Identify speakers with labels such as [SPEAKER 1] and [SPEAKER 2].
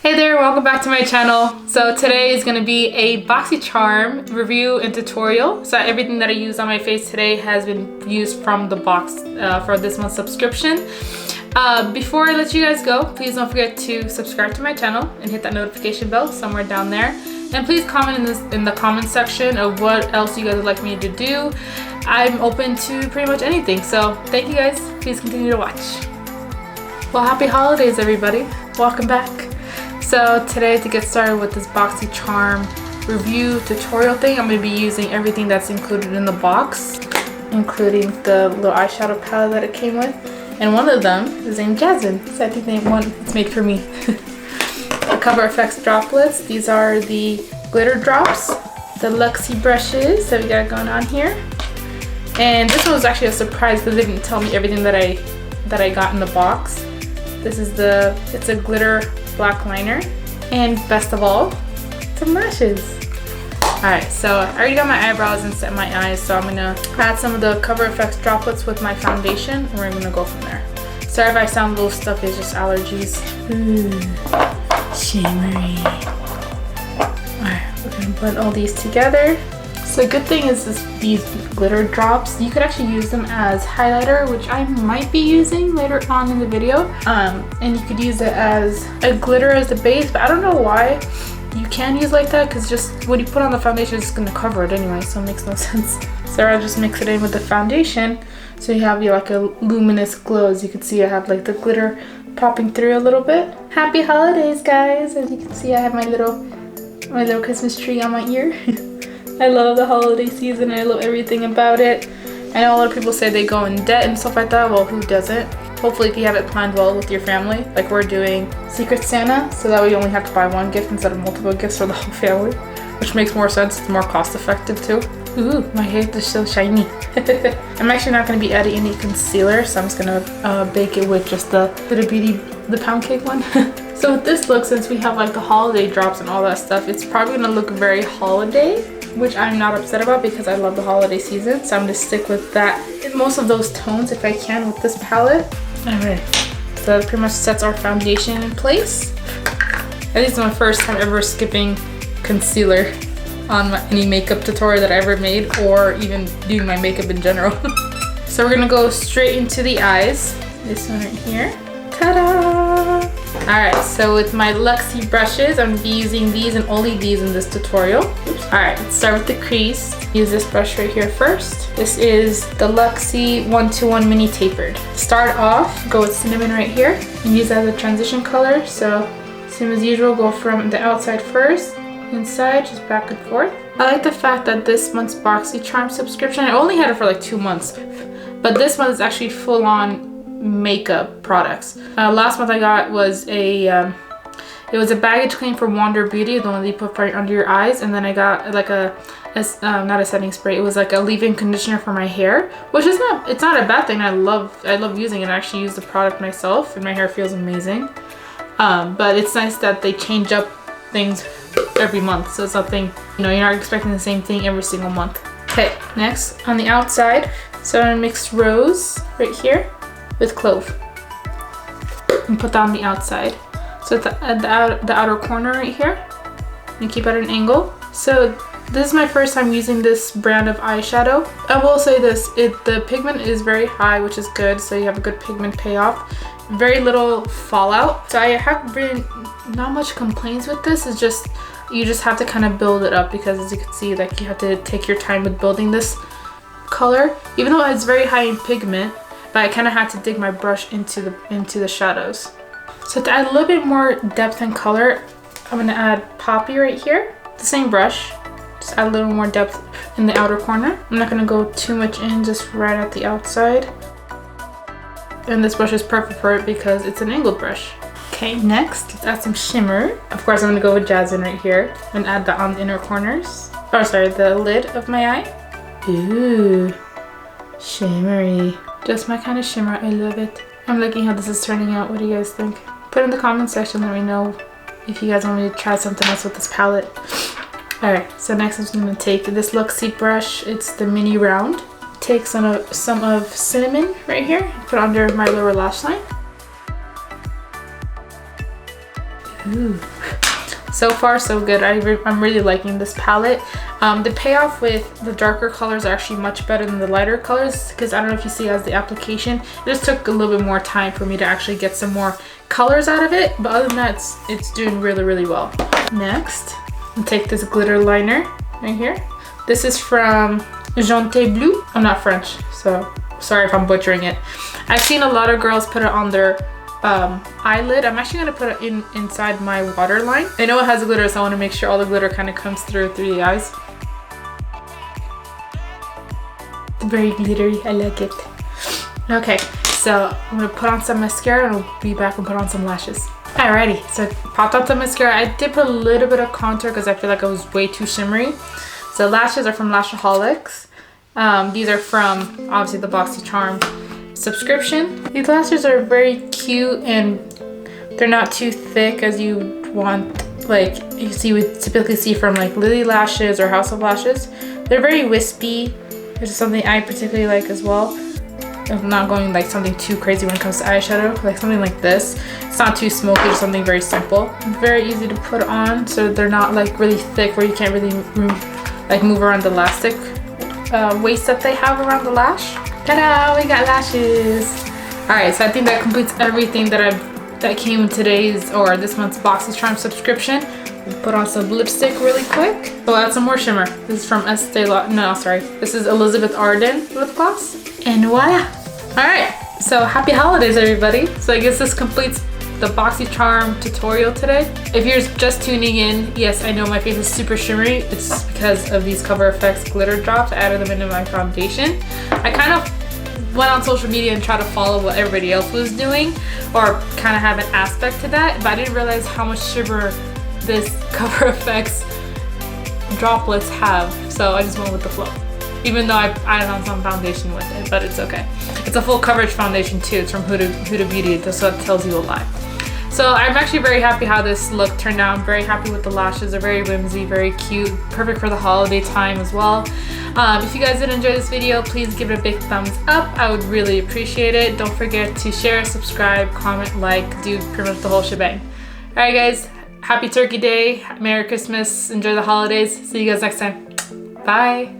[SPEAKER 1] Hey there, welcome back to my channel. So today is going to be a Boxycharm review and tutorial. So everything that I used on my face today has been used from the box for this month's subscription. Before I let you guys go, please don't forget to subscribe to my channel and hit that notification bell somewhere down there. And please comment in the comment section of what else you guys would like me to do. I'm open to pretty much anything. So thank you guys. Please continue to watch. Well, happy holidays, everybody. Welcome back. So today, to get started with this Boxycharm review tutorial thing, I'm going to be using everything that's included in the box, including the little eyeshadow palette that it came with. And one of them is named Jazmines. So I think it's made for me. The Coverfx droplets. These are the glitter drops. The Luxie brushes that we got going on here. And this one was actually a surprise because they didn't tell me everything that I got in the box. It's a glitter black liner, and best of all, some lashes. Alright, so I already got my eyebrows and set my eyes, so I'm gonna add some of the Coverfx droplets with my foundation, and we're gonna go from there. Sorry if I sound a little stuffy, it's just allergies. Ooh, shimmery. Alright, we're gonna blend all these together. So the good thing is these glitter drops, you could actually use them as highlighter, which I might be using later on in the video. And you could use it as a glitter as the base, but I don't know why you can use like that, because just when you put on the foundation, it's gonna cover it anyway, so it makes no sense. So I'll just mix it in with the foundation, so you have like a luminous glow. As you can see, I have like the glitter popping through a little bit. Happy holidays, guys! As you can see, I have my little Christmas tree on my ear. I love the holiday season. I love everything about it. I know a lot of people say they go in debt and stuff like that. Well, who doesn't? Hopefully, if you have it planned well with your family, like we're doing Secret Santa, so that way you only have to buy one gift instead of multiple gifts for the whole family, which makes more sense. It's more cost effective too. Ooh, my hair is so shiny. I'm actually not going to be adding any concealer, so I'm just going to bake it with just the Little Beauty, the pound cake one. So with this look, since we have like the holiday drops and all that stuff, it's probably going to look very holiday, which I'm not upset about because I love the holiday season. So I'm going to stick with that, most of those tones if I can, with this palette. Alright, so that pretty much sets our foundation in place. I think it's my first time ever skipping concealer on any makeup tutorial that I ever made, or even doing my makeup in general. So we're going to go straight into the eyes. This one right here. Ta-da! Alright, so with my Luxie brushes, I'm going to be using these and only these in this tutorial. Alright, let's start with the crease. Use this brush right here first. This is the Luxie 121 Mini Tapered. Start off, go with cinnamon right here, and use that as a transition color. So, same as usual, go from the outside first, inside, just back and forth. I like the fact that this month's Boxycharm subscription, I only had it for like 2 months, but this month is actually full-on makeup products. Last month I got was it was a baggage clean for Wonder Beauty, the one that you put right under your eyes, and then I got like not a setting spray, it was like a leave-in conditioner for my hair, which is it's not a bad thing. I love using it. I actually use the product myself and my hair feels amazing. But it's nice that they change up things every month, so it's something, you're not expecting the same thing every single month. Okay, next on the outside, so I'm gonna mix rose right here with clove and put that on the outside. So at the outer corner right here, and keep it at an angle. So this is my first time using this brand of eyeshadow. I will say this, the pigment is very high, which is good, so you have a good pigment payoff. Very little fallout. So I have really not much complaints with this. It's just, you just have to kind of build it up, because as you can see, like, you have to take your time with building this color. Even though it's very high in pigment, but I kind of had to dig my brush into the shadows. So to add a little bit more depth and color, I'm gonna add Poppy right here. The same brush, just add a little more depth in the outer corner. I'm not gonna go too much in, just right at the outside. And this brush is perfect for it because it's an angled brush. Okay, next, let's add some shimmer. Of course, I'm gonna go with Jazmines right here and add that on the inner corners. Oh, sorry, the lid of my eye. Ooh, shimmery. Just my kind of shimmer, I love it. I'm liking how this is turning out. What do you guys think? Put in the comment section, let me know if you guys want me to try something else with this palette. Alright, so next I'm just going to take this Luxie brush. It's the mini round. Take some of cinnamon right here, put it under my lower lash line. Ooh. So far so good. I'm really liking this palette. The payoff with the darker colors are actually much better than the lighter colors, because I don't know if you see as the application, it just took a little bit more time for me to actually get some more colors out of it, but other than that it's doing really well. Next, I'll take this glitter liner right here. This is from Jante Bleu. I'm not French, so sorry if I'm butchering it. I've seen a lot of girls put it on their eyelid. I'm actually gonna put it inside my waterline. I know it has glitter, so I want to make sure all the glitter kind of comes through the eyes. It's very glittery. I like it. Okay, so I'm gonna put on some mascara and I'll be back and put on some lashes. Alrighty, so I popped on some mascara. I did put a little bit of contour because I feel like it was way too shimmery. So lashes are from Lashaholics. These are from obviously the Boxycharm subscription. These lashes are very cute and they're not too thick as you want, like you would typically see from like Lily Lashes or House of Lashes. They're very wispy, which is something I particularly like as well. I'm not going like something too crazy when it comes to eyeshadow, like something like this. It's not too smoky, just something very simple. Very easy to put on, so they're not like really thick where you can't really move around the elastic waist that they have around the lash. Ta-da! We got lashes. All right, so I think that completes everything that came in today's or this month's Boxycharm subscription. We'll put on some lipstick really quick. We'll add some more shimmer. This is from this is Elizabeth Arden lip gloss. And voila! All right, so happy holidays, everybody. So I guess this completes the Boxycharm tutorial today. If you're just tuning in, yes, I know my face is super shimmery. It's because of these Coverfx glitter drops. I added them into my foundation. I kind of went on social media and tried to follow what everybody else was doing, or kind of have an aspect to that, but I didn't realize how much shimmer this Coverfx droplets have, so I just went with the flow. Even though I added on some foundation with it, but it's okay. It's a full coverage foundation too. It's from Huda Beauty, so that tells you a lot. So I'm actually very happy how this look turned out. I'm very happy with the lashes. They're very whimsy, very cute, perfect for the holiday time as well. If you guys did enjoy this video, please give it a big thumbs up. I would really appreciate it. Don't forget to share, subscribe, comment, like, do pretty much the whole shebang. All right, guys. Happy Turkey Day. Merry Christmas. Enjoy the holidays. See you guys next time. Bye.